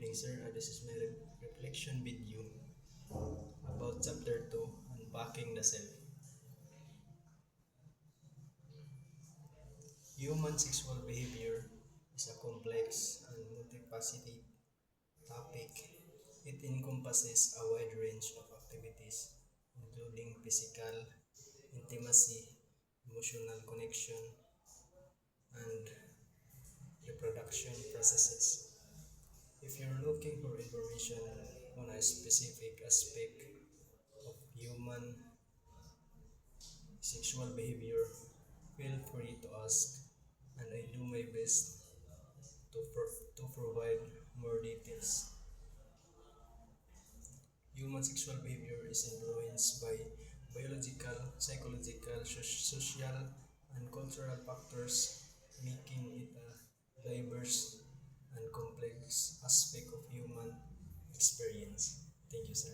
evening, sir. This is my reflection video about chapter 2, Unpacking the Self. Human sexual behavior is a complex and multifaceted topic. It encompasses a wide range of activities, including physical, intimacy, emotional connection, and reproduction processes. If you're looking for information on a specific aspect of human sexual behavior, feel free to ask, and I do my best to provide more details. Human sexual behavior is influenced by biological, psychological, social, and cultural factors, making it a diverse and complex aspect of human experience. Thank you, sir.